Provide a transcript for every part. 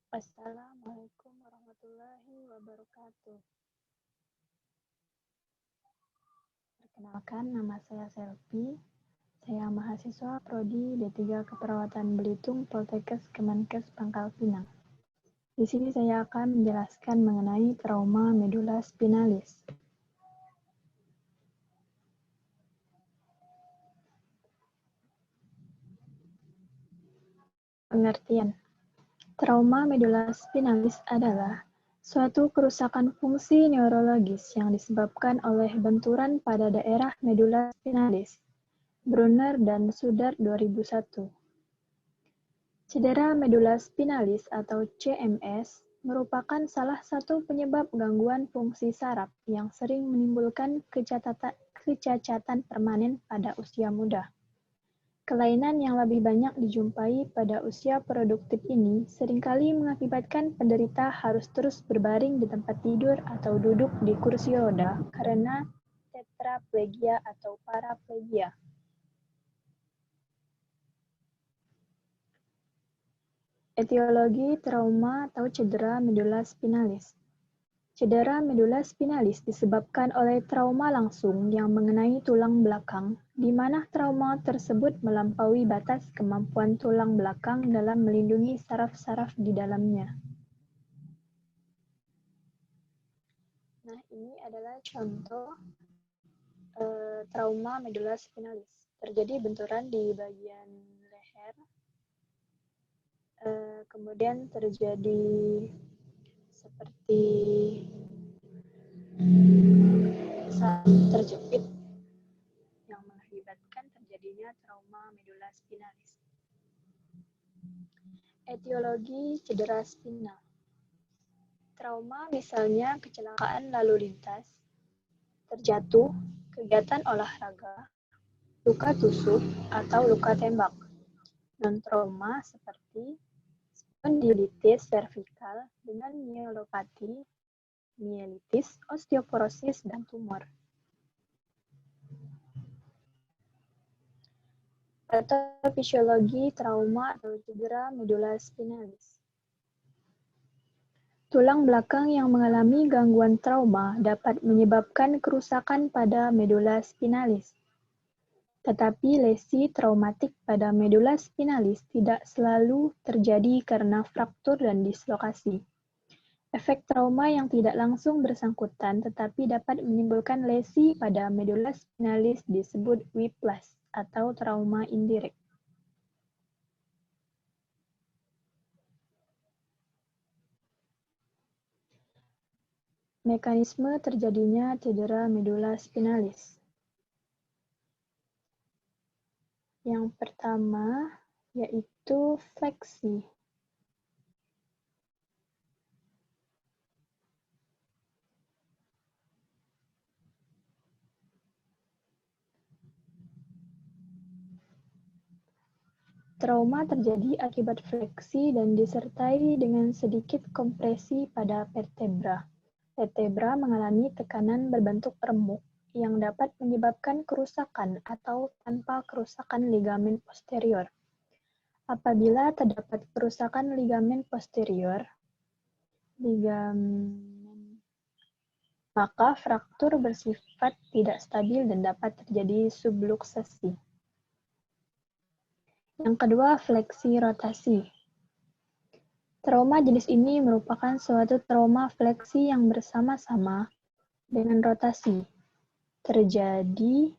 Assalamualaikum warahmatullahi wabarakatuh. Perkenalkan, nama saya Selvi. Saya mahasiswa Prodi D3 Keperawatan Belitung Poltekkes Kemenkes Pangkal Pinang. Di sini saya akan menjelaskan mengenai trauma medula spinalis. Pengertian. Trauma medula spinalis adalah suatu kerusakan fungsi neurologis yang disebabkan oleh benturan pada daerah medula spinalis. Brunner dan Sudar 2001. Cedera medula spinalis atau CMS merupakan salah satu penyebab gangguan fungsi saraf yang sering menimbulkan kecacatan permanen pada usia muda. Kelainan yang lebih banyak dijumpai pada usia produktif ini seringkali mengakibatkan penderita harus terus berbaring di tempat tidur atau duduk di kursi roda karena tetraplegia atau paraplegia. Etiologi trauma atau cedera medula spinalis. Cedera medula spinalis disebabkan oleh trauma langsung yang mengenai tulang belakang, di mana trauma tersebut melampaui batas kemampuan tulang belakang dalam melindungi saraf-saraf di dalamnya. Nah, ini adalah contoh trauma medula spinalis. Terjadi benturan di bagian leher, kemudian terjadi seperti terjepit yang mengakibatkan terjadinya trauma medula spinalis. Etiologi cedera spinal. Trauma misalnya kecelakaan lalu lintas, terjatuh, kegiatan olahraga, luka tusuk, atau luka tembak. Non-trauma seperti spondylitis servikal dengan myelopati, mielitis, osteoporosis, dan tumor. Patofisiologi trauma atau cedera medula spinalis. Tulang belakang yang mengalami gangguan trauma dapat menyebabkan kerusakan pada medula spinalis. Tetapi lesi traumatik pada medula spinalis tidak selalu terjadi karena fraktur dan dislokasi. Efek trauma yang tidak langsung bersangkutan tetapi dapat menimbulkan lesi pada medula spinalis disebut whiplash atau trauma indirect. Mekanisme terjadinya cedera medula spinalis. Yang pertama yaitu fleksi. Trauma terjadi akibat fleksi dan disertai dengan sedikit kompresi pada vertebra. Vertebra mengalami tekanan berbentuk remuk yang dapat menyebabkan kerusakan atau tanpa kerusakan ligamen posterior. Apabila terdapat kerusakan ligamen posterior, maka fraktur bersifat tidak stabil dan dapat terjadi subluxasi. Yang kedua, fleksi rotasi. Trauma jenis ini merupakan suatu trauma fleksi yang bersama-sama dengan rotasi. Terjadi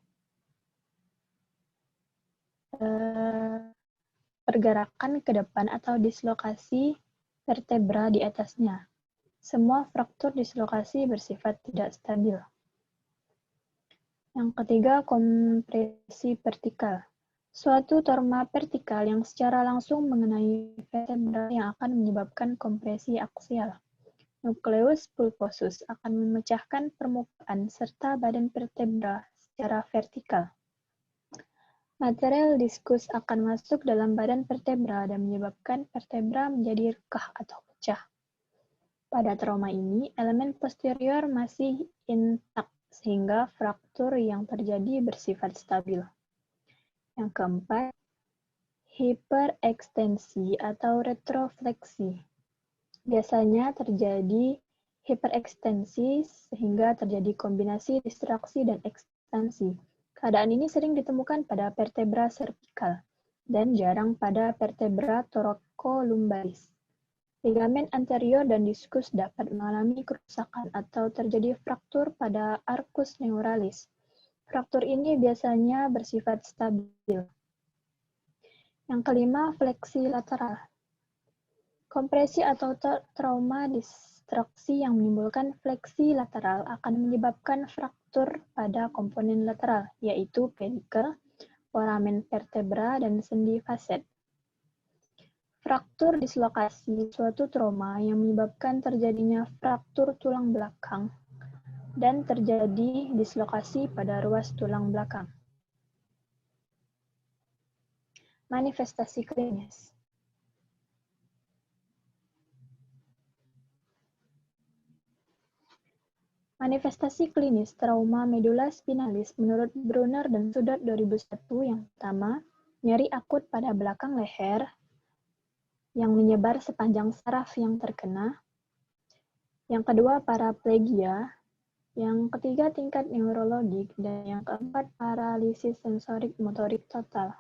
pergerakan ke depan atau dislokasi vertebra di atasnya. Semua fraktur dislokasi bersifat tidak stabil. Yang ketiga, kompresi vertikal. Suatu trauma vertikal yang secara langsung mengenai vertebra yang akan menyebabkan kompresi aksial. Nukleus pulposus akan memecahkan permukaan serta badan vertebra secara vertikal. Material diskus akan masuk dalam badan vertebra dan menyebabkan vertebra menjadi rekah atau pecah. Pada trauma ini, elemen posterior masih intak sehingga fraktur yang terjadi bersifat stabil. Yang keempat, hiperekstensi atau retrofleksi. Biasanya terjadi hiperekstensi sehingga terjadi kombinasi distraksi dan ekstensi. Keadaan ini sering ditemukan pada vertebra servikal dan jarang pada vertebra thoracolumbaris. Ligamen anterior dan diskus dapat mengalami kerusakan atau terjadi fraktur pada arcus neuralis. Fraktur ini biasanya bersifat stabil. Yang kelima, fleksi lateral. Kompresi atau trauma distraksi yang menimbulkan fleksi lateral akan menyebabkan fraktur pada komponen lateral, yaitu pedikel, foramen vertebra, dan sendi facet. Fraktur dislokasi suatu trauma yang menyebabkan terjadinya fraktur tulang belakang dan terjadi dislokasi pada ruas tulang belakang. Manifestasi klinis. Manifestasi klinis trauma medula spinalis menurut Brunner dan Sudot 2001 yang pertama, nyeri akut pada belakang leher yang menyebar sepanjang saraf yang terkena. Yang kedua, paraplegia. Yang ketiga, tingkat neurologik. Dan yang keempat, paralisis sensorik motorik total.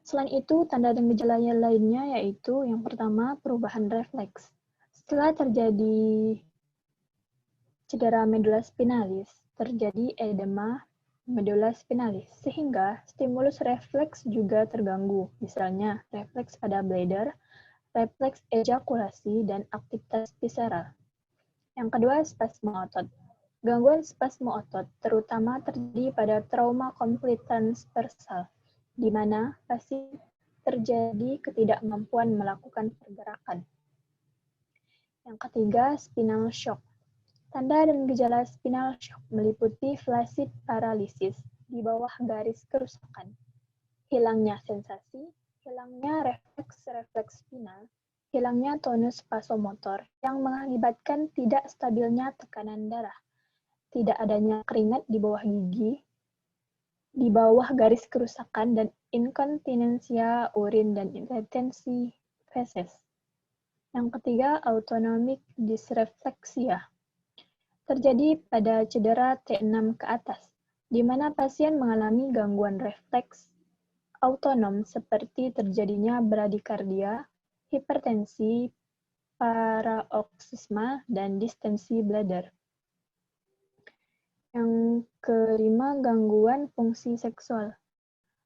Selain itu, tanda dan gejala lainnya yaitu yang pertama, perubahan refleks. Setelah terjadi cedera medula spinalis, terjadi edema medula spinalis, sehingga stimulus refleks juga terganggu, misalnya refleks pada bladder, refleks ejakulasi, dan aktivitas visceral. Yang kedua, spasme otot. Gangguan spasme otot terutama terjadi pada trauma komplit transversal, di mana pasien terjadi ketidakmampuan melakukan pergerakan. Yang ketiga, spinal shock. Tanda dan gejala spinal shock meliputi flaccid paralysis di bawah garis kerusakan, hilangnya sensasi, hilangnya refleks spinal, hilangnya tonus vasomotor yang mengakibatkan tidak stabilnya tekanan darah, tidak adanya keringat di bawah gigi, di bawah garis kerusakan, dan inkontinensia urin dan retensi feses. Yang ketiga, autonomic dysrefleksia. Terjadi pada cedera T6 ke atas, di mana pasien mengalami gangguan refleks autonom seperti terjadinya bradikardia, hipertensi, paroksisma, dan distensi bladder. Yang kelima, gangguan fungsi seksual.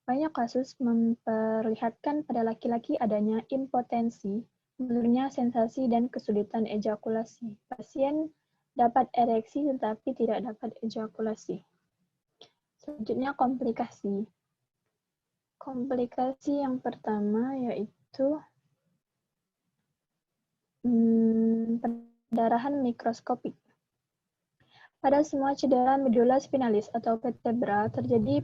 Banyak kasus memperlihatkan pada laki-laki adanya impotensi, menurunnya sensasi, dan kesulitan ejakulasi. Pasien dapat ereksi tetapi tidak dapat ejakulasi. Selanjutnya, komplikasi. Komplikasi yang pertama yaitu pendarahan mikroskopik. Pada semua cedera medula spinalis atau vertebra terjadi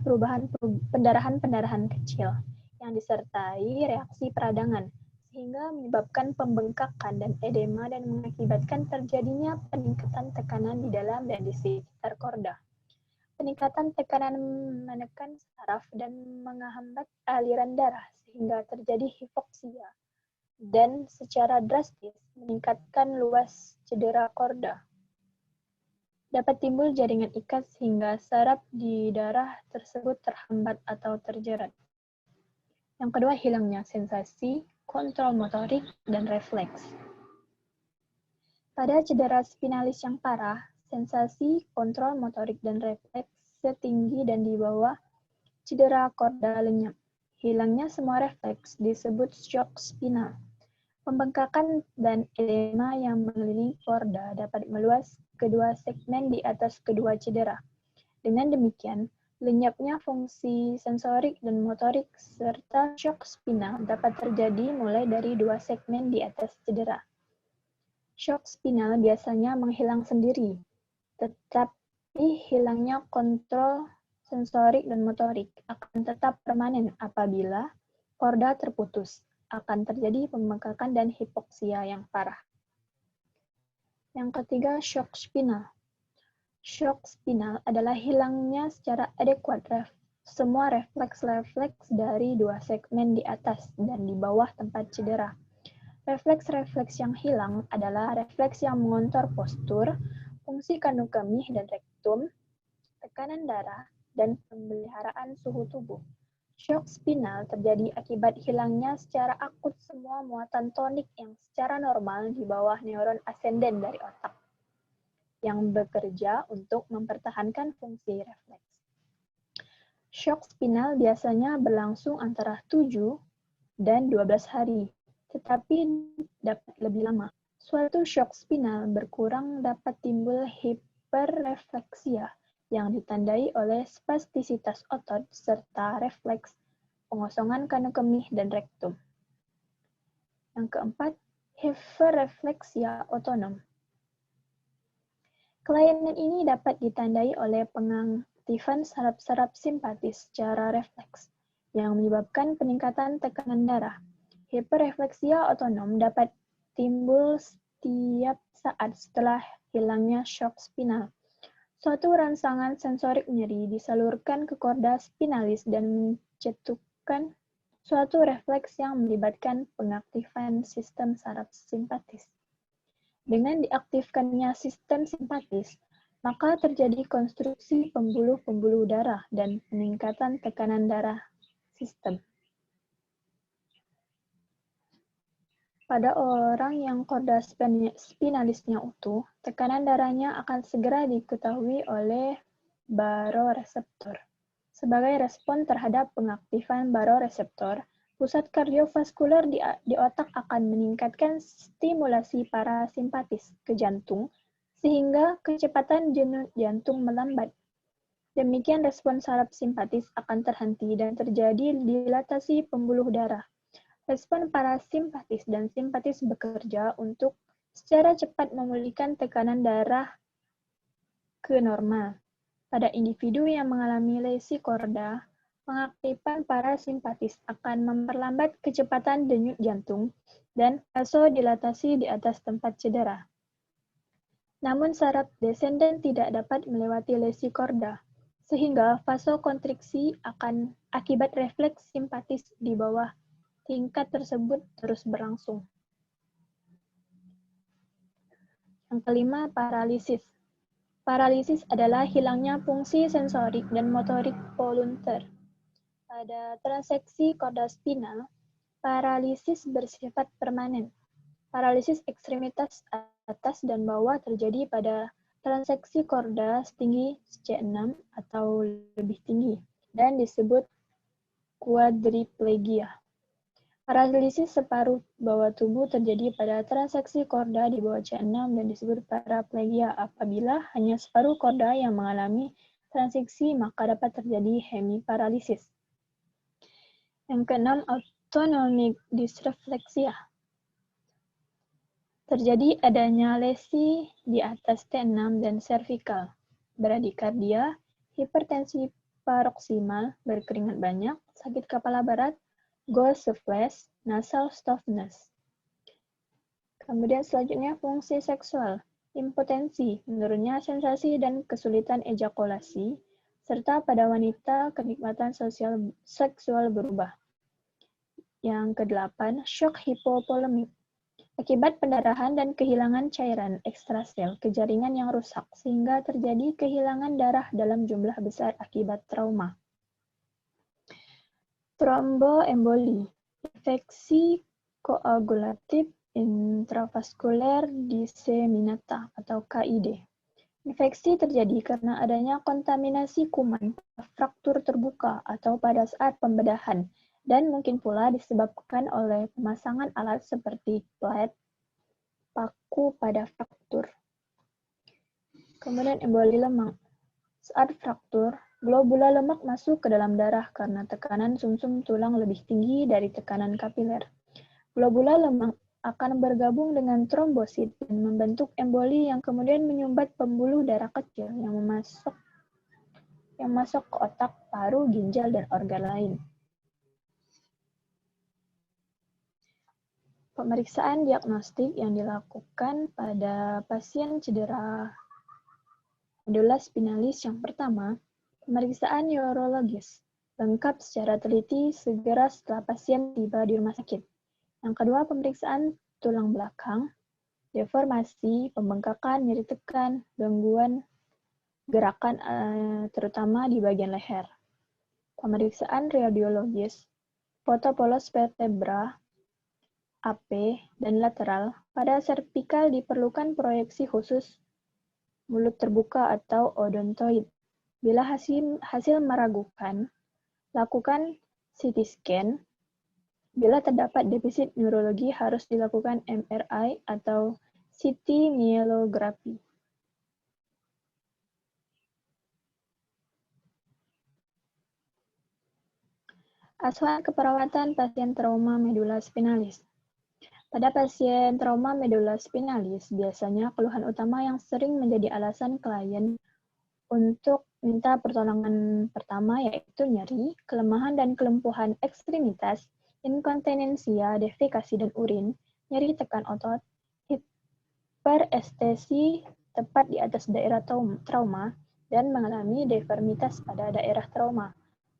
pendarahan kecil yang disertai reaksi peradangan, sehingga menyebabkan pembengkakan dan edema dan mengakibatkan terjadinya peningkatan tekanan di dalam dan di sekitar korda. Peningkatan tekanan menekan saraf dan menghambat aliran darah sehingga terjadi hipoksia dan secara drastis meningkatkan luas cedera korda. Dapat timbul jaringan ikat sehingga saraf di darah tersebut terhambat atau terjerat. Yang kedua, hilangnya sensasi, kontrol motorik, dan refleks. Pada cedera spinalis yang parah, sensasi, kontrol motorik, dan refleks setinggi dan di bawah cedera korda lenyap. Hilangnya semua refleks disebut shock spinal. Pembengkakan dan edema yang mengelilingi korda dapat meluas kedua segmen di atas kedua cedera. Dengan demikian, lenyapnya fungsi sensorik dan motorik serta shock spinal dapat terjadi mulai dari dua segmen di atas cedera. Shock spinal biasanya menghilang sendiri, tetapi hilangnya kontrol sensorik dan motorik akan tetap permanen apabila korda terputus. Akan terjadi pembengkakan dan hipoksia yang parah. Yang ketiga, shock spinal. Shock spinal adalah hilangnya secara adekuat semua refleks-refleks dari dua segmen di atas dan di bawah tempat cedera. Refleks-refleks yang hilang adalah refleks yang mengontrol postur, fungsi kandung kemih dan rektum, tekanan darah, dan pemeliharaan suhu tubuh. Shock spinal terjadi akibat hilangnya secara akut semua muatan tonik yang secara normal di bawah neuron ascendent dari otak, yang bekerja untuk mempertahankan fungsi refleks. Shock spinal biasanya berlangsung antara 7 dan 12 hari, tetapi dapat lebih lama. Suatu shock spinal berkurang dapat timbul hiperrefleksia yang ditandai oleh spastisitas otot serta refleks pengosongan kandung kemih dan rektum. Yang keempat, hiperrefleksia otonom. Kelainan ini dapat ditandai oleh pengaktifan saraf-saraf simpatis secara refleks, yang menyebabkan peningkatan tekanan darah. Hiperrefleksia otonom dapat timbul setiap saat setelah hilangnya shock spinal. Suatu rangsangan sensorik nyeri disalurkan ke korda spinalis dan mencetuskan suatu refleks yang melibatkan pengaktifan sistem saraf simpatis. Dengan diaktifkannya sistem simpatis, maka terjadi konstruksi pembuluh-pembuluh darah dan peningkatan tekanan darah sistem. Pada orang yang korda spinalisnya utuh, tekanan darahnya akan segera diketahui oleh baroreseptor. Sebagai respon terhadap pengaktifan baroreseptor, pusat kardiovaskuler di otak akan meningkatkan stimulasi parasimpatis ke jantung, sehingga kecepatan denyut jantung melambat. Demikian respon saraf simpatis akan terhenti dan terjadi dilatasi pembuluh darah. Respon parasimpatis dan simpatis bekerja untuk secara cepat memulihkan tekanan darah ke normal. Pada individu yang mengalami lesi korda, pengaktifan parasimpatis akan memperlambat kecepatan denyut jantung dan vasodilatasi di atas tempat cedera. Namun saraf descendent tidak dapat melewati lesi korda, sehingga vasokonstriksi akan akibat refleks simpatis di bawah tingkat tersebut terus berlangsung. Yang kelima, paralisis. Paralisis adalah hilangnya fungsi sensorik dan motorik volunteer. Pada transaksi korda spinal, paralisis bersifat permanen. Paralisis ekstremitas atas dan bawah terjadi pada transaksi korda setinggi C6 atau lebih tinggi dan disebut quadriplegia. Paralisis separuh bawah tubuh terjadi pada transaksi korda di bawah C6 dan disebut paraplegia. Apabila hanya separuh korda yang mengalami transaksi, maka dapat terjadi hemiparalisis. Yang keenam, autonomic dysrefleksia. Terjadi adanya lesi di atas T6 dan servikal, bradikardia, hipertensi paroksimal, berkeringat banyak, sakit kepala berat, Gauge reflex, nasal stuffness. Kemudian selanjutnya fungsi seksual, impotensi, menurunnya sensasi dan kesulitan ejakulasi, serta pada wanita kenikmatan seksual berubah. Yang kedelapan, shock hipovolemik. Akibat pendarahan dan kehilangan cairan ekstrasel ke jaringan yang rusak sehingga terjadi kehilangan darah dalam jumlah besar akibat trauma. Tromboemboli, infeksi koagulatif intravaskuler diseminata atau KID. Infeksi terjadi karena adanya kontaminasi kuman pada fraktur terbuka atau pada saat pembedahan, dan mungkin pula disebabkan oleh pemasangan alat seperti plate paku pada fraktur. Kemudian emboli lemak. Saat fraktur, globula lemak masuk ke dalam darah karena tekanan sumsum tulang lebih tinggi dari tekanan kapiler. Globula lemak akan bergabung dengan trombosit dan membentuk emboli yang kemudian menyumbat pembuluh darah kecil yang masuk ke otak, paru, ginjal, dan organ lain. Pemeriksaan diagnostik yang dilakukan pada pasien cedera medula spinalis yang pertama, pemeriksaan neurologis. lengkap secara teliti segera setelah pasien tiba di rumah sakit. Yang kedua, pemeriksaan tulang belakang, deformasi, pembengkakan, nyeri tekan, gangguan gerakan terutama di bagian leher. Pemeriksaan radiologis, foto polos vertebra, AP, dan lateral. Pada servikal diperlukan proyeksi khusus mulut terbuka atau odontoid. Bila hasil meragukan, lakukan CT scan. Bila terdapat defisit neurologi, harus dilakukan MRI atau CT myelography. Asuhan keperawatan pasien trauma medula spinalis. Pada pasien trauma medula spinalis, biasanya keluhan utama yang sering menjadi alasan klien untuk minta pertolongan pertama yaitu nyeri, kelemahan dan kelumpuhan ekstremitas, inkontinensia, defekasi dan urin, nyeri tekan otot, hiperestesi tepat di atas daerah trauma, dan mengalami deformitas pada daerah trauma.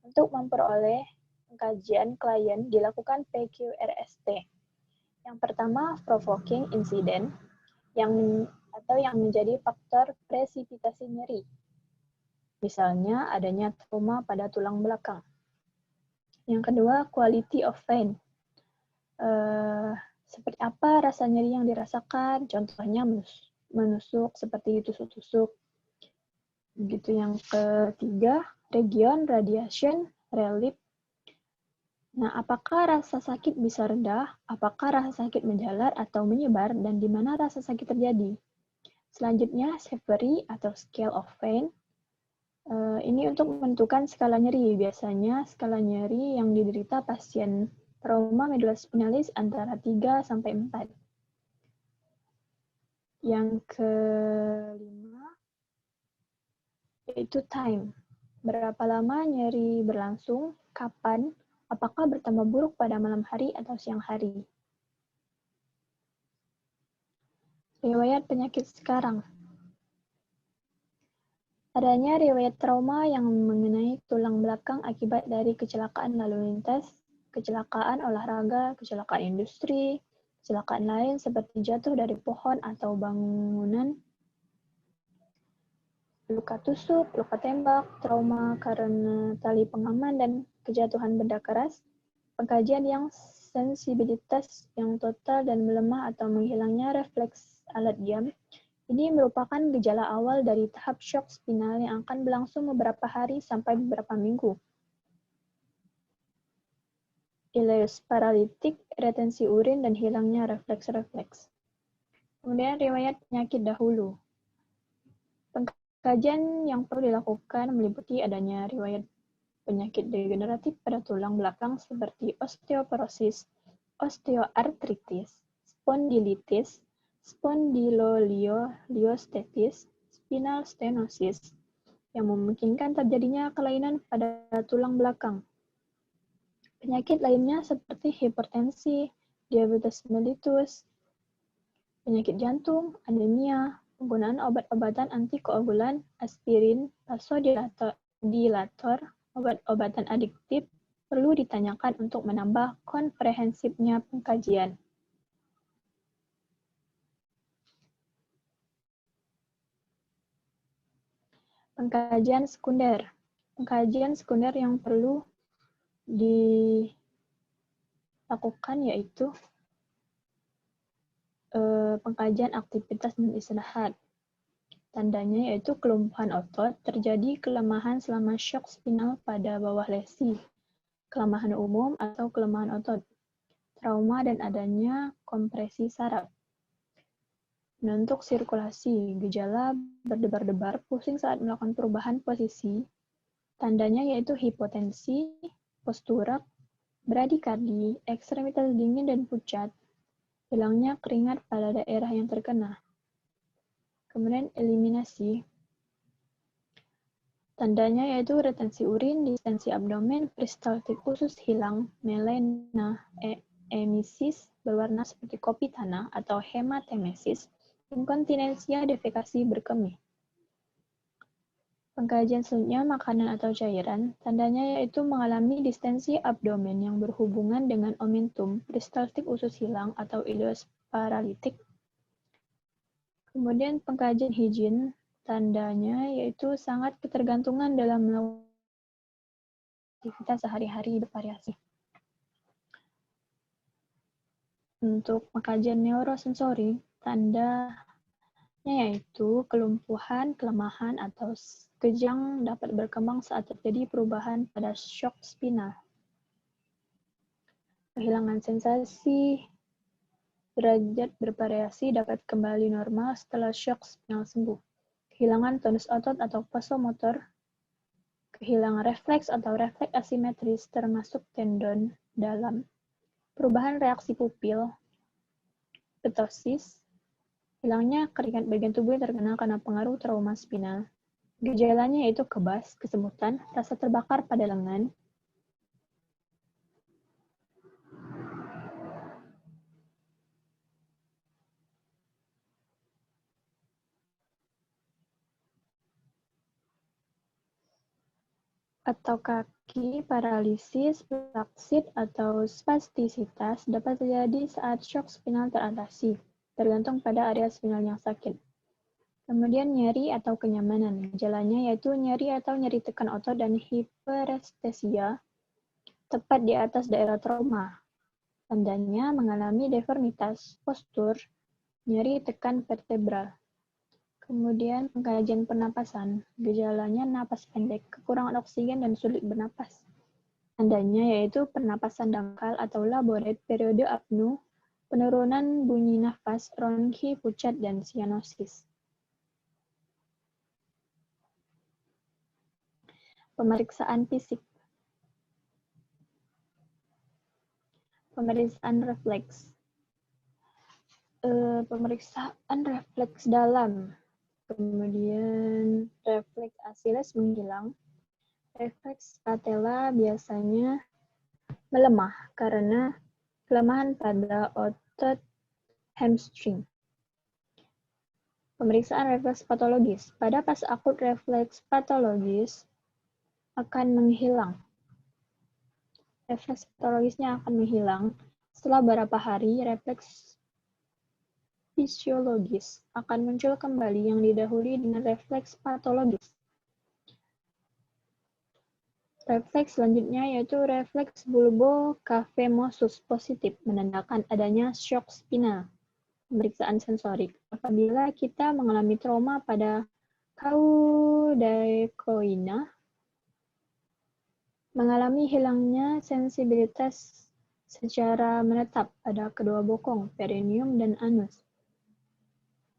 Untuk memperoleh pengkajian klien dilakukan PQRST. Yang pertama, provoking incident, yang menjadi faktor presipitasi nyeri. Misalnya, adanya trauma pada tulang belakang. Yang kedua, quality of pain. Seperti apa rasa nyeri yang dirasakan? Contohnya menusuk seperti ditusuk-tusuk. Begitu yang ketiga, region, radiation, relief. Nah, apakah rasa sakit bisa rendah? Apakah rasa sakit menjalar atau menyebar? Dan di mana rasa sakit terjadi? Selanjutnya, severity atau scale of pain. Ini untuk menentukan skala nyeri. Biasanya skala nyeri yang diderita pasien trauma medula spinalis antara 3 sampai 4. Yang kelima yaitu time. Berapa lama nyeri berlangsung? Kapan? Apakah bertambah buruk pada malam hari atau siang hari? Riwayat penyakit sekarang. Adanya riwayat trauma yang mengenai tulang belakang akibat dari kecelakaan lalu lintas, kecelakaan olahraga, kecelakaan industri, kecelakaan lain seperti jatuh dari pohon atau bangunan, luka tusuk, luka tembak, trauma karena tali pengaman, dan kejatuhan benda keras, pengkajian yang sensibilitas yang total dan melemah atau menghilangnya refleks alat diam. Ini merupakan gejala awal dari tahap shock spinal yang akan berlangsung beberapa hari sampai beberapa minggu. Ileus paralitik, retensi urin, dan hilangnya refleks-refleks. Kemudian riwayat penyakit dahulu. Pengkajian yang perlu dilakukan meliputi adanya riwayat penyakit degeneratif pada tulang belakang seperti osteoporosis, osteoartritis, spondilitis, spondyloliostetis, spinal stenosis, yang memungkinkan terjadinya kelainan pada tulang belakang. Penyakit lainnya seperti hipertensi, diabetes mellitus, penyakit jantung, anemia, penggunaan obat-obatan antikoagulan, aspirin, vasodilator, obat-obatan adiktif perlu ditanyakan untuk menambah komprehensifnya pengkajian. Pengkajian sekunder. Pengkajian sekunder yang perlu dilakukan yaitu pengkajian aktivitas dan istirahat. Tandanya yaitu kelumpuhan otot, terjadi kelemahan selama shock spinal pada bawah lesi, kelemahan umum atau kelemahan otot, trauma dan adanya kompresi saraf. Untuk sirkulasi, gejala berdebar-debar, pusing saat melakukan perubahan posisi, tandanya yaitu hipotensi, posturak, bradikardi, ekstremitas dingin dan pucat, hilangnya keringat pada daerah yang terkena. Kemudian eliminasi. Tandanya yaitu retensi urin, distensi abdomen, peristaltik usus hilang, melena, emesis berwarna seperti kopi tanah atau hematemesis, inkontinensia, defekasi berkemih. Pengkajian selanjutnya makanan atau cairan, tandanya yaitu mengalami distensi abdomen yang berhubungan dengan omentum, peristaltik usus hilang atau ileus paralitik. Kemudian pengkajian higien, tandanya yaitu sangat ketergantungan dalam melakukan aktivitas sehari-hari bervariasi. Untuk pengkajian neurosensori, tandanya yaitu kelumpuhan, kelemahan, atau kejang dapat berkembang saat terjadi perubahan pada shock spinal. Kehilangan sensasi derajat bervariasi dapat kembali normal setelah shock spinal sembuh. Kehilangan tonus otot atau vasomotor, kehilangan refleks atau refleks asimetris termasuk tendon dalam, perubahan reaksi pupil, ptosis, hilangnya keringat bagian tubuh yang terkena karena pengaruh trauma spinal. Gejalanya yaitu kebas, kesemutan, rasa terbakar pada lengan, atau kaki, paralisis, plaksid, atau spastisitas dapat terjadi saat shock spinal teratasi, tergantung pada area spinal yang sakit. Kemudian nyeri atau kenyamanan. Gejalanya yaitu nyeri atau nyeri tekan otot dan hiperestesia tepat di atas daerah trauma. Tandanya mengalami deformitas postur, nyeri tekan vertebral. Kemudian pengkajian pernapasan. Gejalanya napas pendek, kekurangan oksigen, dan sulit bernapas. Tandanya yaitu pernapasan dangkal atau laboret, periode apnu, penurunan bunyi nafas, ronki pucat, dan sianosis. Pemeriksaan fisik. Pemeriksaan refleks. Pemeriksaan refleks dalam. Kemudian refleks asiles menghilang. Refleks patella biasanya melemah karena kelemahan pada otot hamstring. Pemeriksaan refleks patologis. Pada fase akut refleks patologis akan menghilang. Refleks patologisnya akan menghilang. Setelah beberapa hari, refleks fisiologis akan muncul kembali yang didahului dengan refleks patologis. Refleks selanjutnya yaitu refleks bulbocavemosus positif, menandakan adanya shock spinal. Pemeriksaan sensorik. Apabila kita mengalami trauma pada caudaecoina, mengalami hilangnya sensibilitas secara menetap pada kedua bokong, perineum, dan anus.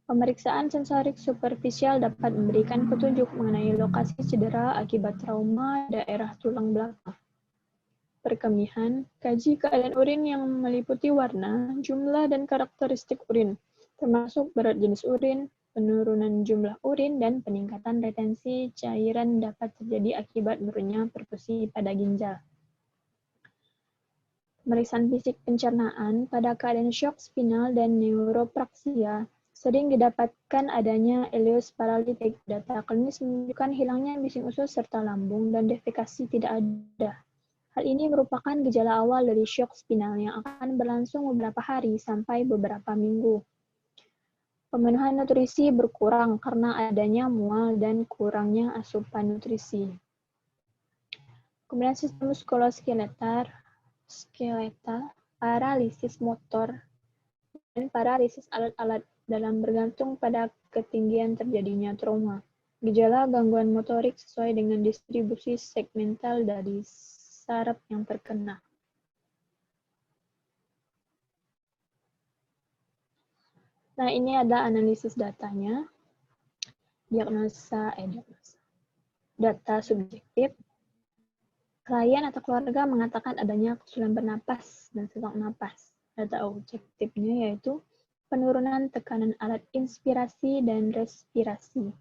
Pemeriksaan sensorik superficial dapat memberikan petunjuk mengenai lokasi cedera akibat trauma daerah tulang belakang. Perkemihan, kaji keadaan urin yang meliputi warna, jumlah, dan karakteristik urin, termasuk berat jenis urin, penurunan jumlah urin, dan peningkatan retensi cairan dapat terjadi akibat menurunnya perfusi pada ginjal. Pemeriksaan fisik pencernaan pada keadaan shock spinal dan neuropraksia sering didapatkan adanya ileus paralitik. Data klinis menunjukkan hilangnya bising usus serta lambung dan defekasi tidak ada. Hal ini merupakan gejala awal dari shock spinal yang akan berlangsung beberapa hari sampai beberapa minggu. Pemenuhan nutrisi berkurang karena adanya mual dan kurangnya asupan nutrisi. Kemudian sistem muskuloskeletal, paralisis motor, dan paralisis alat-alat dalam bergantung pada ketinggian terjadinya trauma. Gejala gangguan motorik sesuai dengan distribusi segmental dari saraf yang terkena. Nah, ini ada analisis datanya. Data subjektif. Klien atau keluarga mengatakan adanya kesulitan bernapas dan sesak napas. Data objektifnya yaitu penurunan tekanan alat inspirasi dan respirasi,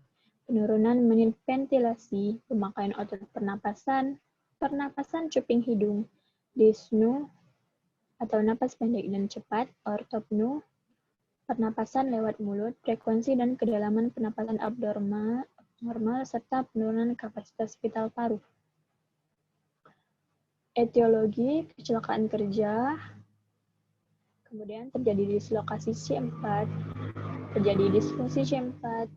penurunan menit ventilasi, pemakaian otot pernapasan, pernapasan cuping hidung, dyspnea atau napas pendek dan cepat, ortopnea, pernapasan lewat mulut, frekuensi dan kedalaman pernapasan abnormal, normal serta penurunan kapasitas vital paru. Etiologi kecelakaan kerja, kemudian terjadi dislokasi C4, terjadi disfungsi C4,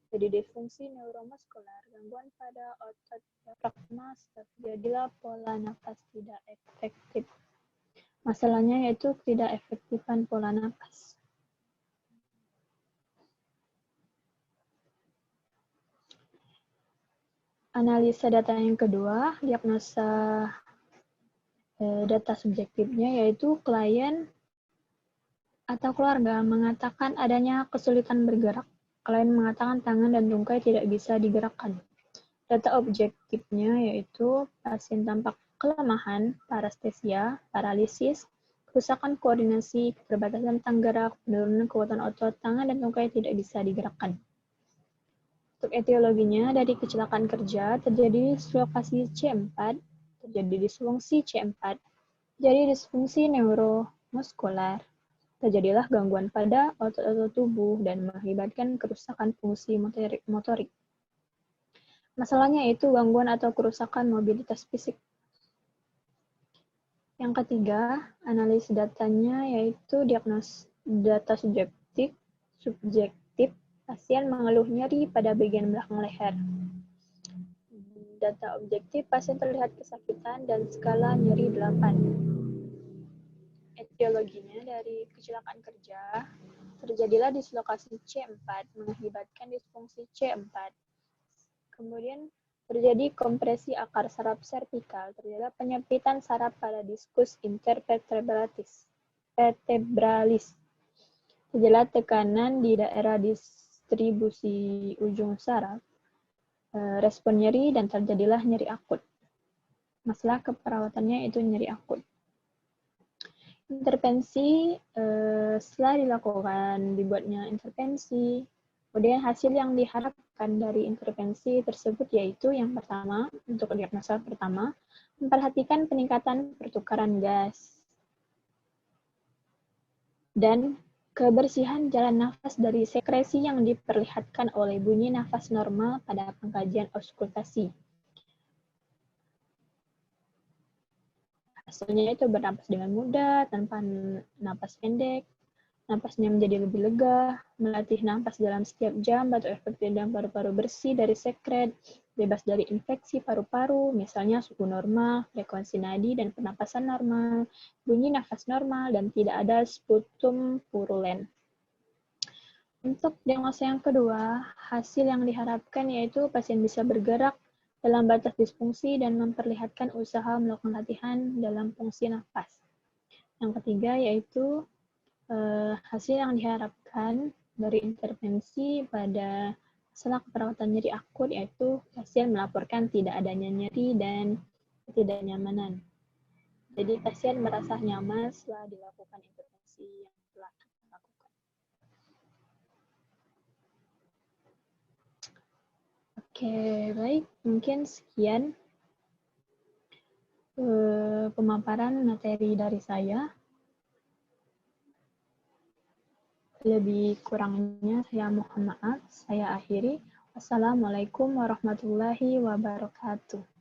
terjadi disfungsi neuromuskular, gangguan pada otot diafragma, terjadilah pola nafas tidak efektif. Masalahnya yaitu tidak efektifan pola nafas. Analisa data yang kedua, diagnosa data subjektifnya yaitu klien atau keluarga mengatakan adanya kesulitan bergerak. Klien mengatakan tangan dan tungkai tidak bisa digerakkan. Data objektifnya yaitu pasien tampak kelemahan, parestesia, paralisis, kerusakan koordinasi, keterbatasan tenggerak, penurunan kekuatan otot, tangan dan tungkai tidak bisa digerakkan. Untuk etiologinya, dari kecelakaan kerja terjadi dislokasi C4, terjadi disfungsi C4, terjadi disfungsi neuromuskular, terjadilah gangguan pada otot-otot tubuh dan mengakibatkan kerusakan fungsi motorik. Masalahnya yaitu gangguan atau kerusakan mobilitas fisik. Yang ketiga, analisis datanya yaitu diagnosis data subjektif, pasien mengeluh nyeri pada bagian belakang leher. Data objektif, pasien terlihat kesakitan dan skala nyeri 8. Etiologinya dari kecelakaan kerja, terjadilah dislokasi C4 mengakibatkan disfungsi C4. Kemudian terjadi kompresi akar saraf servikal, terjadi penyempitan saraf pada diskus intervertebralis. Terjadi tekanan di daerah distribusi ujung saraf, respon nyeri, dan terjadilah nyeri akut. Masalah keperawatannya itu nyeri akut. Intervensi, setelah dibuatnya intervensi, kemudian hasil yang diharapkan dari intervensi tersebut yaitu yang pertama, untuk diagnosa pertama, memperhatikan peningkatan pertukaran gas dan kebersihan jalan nafas dari sekresi yang diperlihatkan oleh bunyi nafas normal pada pengkajian auskultasi. Hasilnya itu bernapas dengan mudah, tanpa napas pendek, napasnya menjadi lebih lega, melatih napas dalam setiap jam, batuk efektif dan paru-paru bersih dari sekret, bebas dari infeksi paru-paru, misalnya suhu normal, frekuensi nadi dan pernapasan normal, bunyi nafas normal, dan tidak ada sputum purulen. Untuk diagnosa yang kedua, hasil yang diharapkan yaitu pasien bisa bergerak dalam batas disfungsi dan memperlihatkan usaha melakukan latihan dalam fungsi nafas. Yang ketiga yaitu hasil yang diharapkan dari intervensi pada masalah keperawatan nyeri akut yaitu pasien melaporkan tidak adanya nyeri dan ketidaknyamanan. Jadi pasien merasa nyaman setelah dilakukan intervensi yang telah kita lakukan. Oke, baik. Mungkin sekian pemaparan materi dari saya. Lebih kurangnya saya mohon maaf. Saya akhiri. Wassalamualaikum warahmatullahi wabarakatuh.